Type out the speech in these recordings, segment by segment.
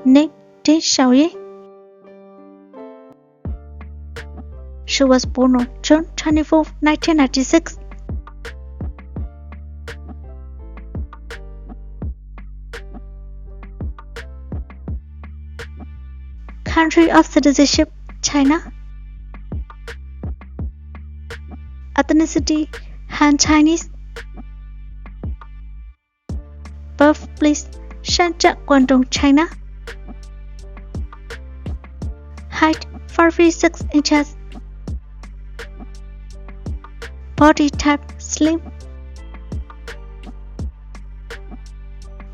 Name Xiao Ying. She was born on June 24, 1996. Country of citizenship, China. Ethnicity, Han Chinese. Birthplace, Shenzhen, Guangdong, China. Height, 46 inches. Body type, slim.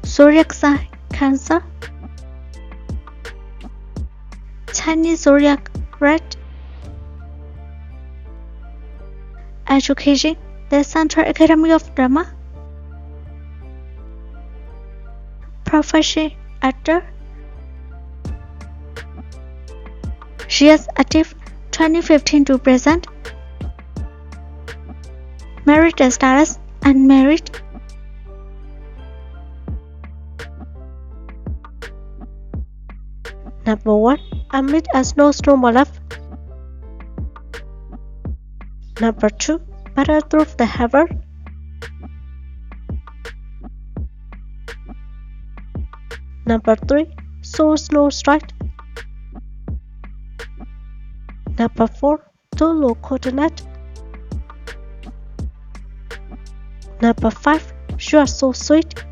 Zodiac sign, Cancer. Chinese zodiac, Red. Education, the Central Academy of Drama. Profession, actor. She is active 2015 to present. Married status, unmarried. Number 1. Amidst a Snowstorm. Number 2. Better through the Heaven. Number 3. So Snow Strike. Number 4. Tolo Coconut. Number 5. You Are So Sweet.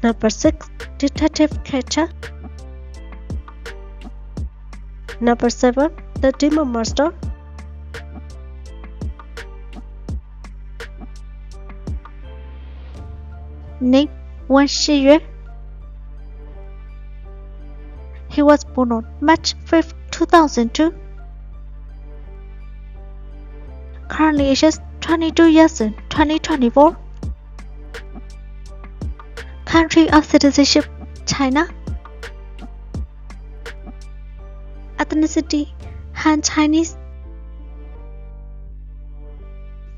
Number 6. Detective Catcher. Number 7. The Demon Master. Name Wang Xing Yue. He was born on March 5, 2002. Currently ages 22 years in 2024. Country of citizenship, China. Ethnicity, Han Chinese.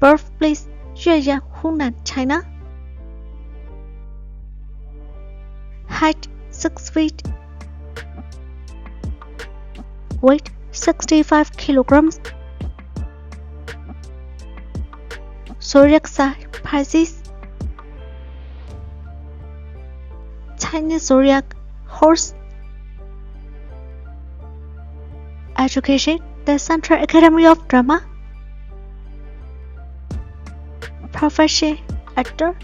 Birthplace, Yueyang, Hunan, China. Height, 6 feet. Weight, 65 kilograms. Zodiac sign, Pisces. Chinese zodiac, Horse. Education, the Central Academy of Drama. Profession, actor.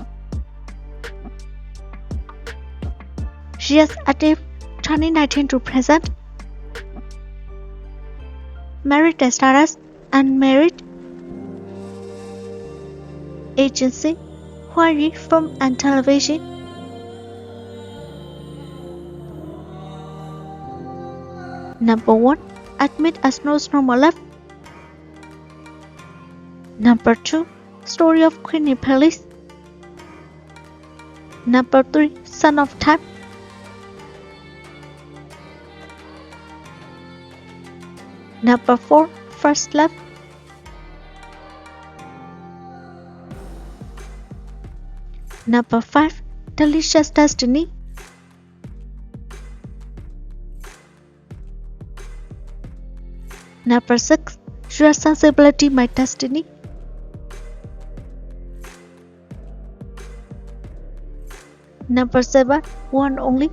She is active 2019 to present. Married status, unmarried. Agency, Huayi Film and Television. Number 1. Amidst a Snowstorm. Number 2. Story of Queen Palace. Number 3. Son of Time. Number 4. First Love. Number 5. Delicious Destiny. Number 6. Your Sensibility, My Destiny. Number 7. One Only.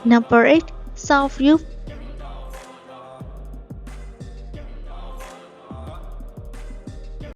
Number 8. South Youth.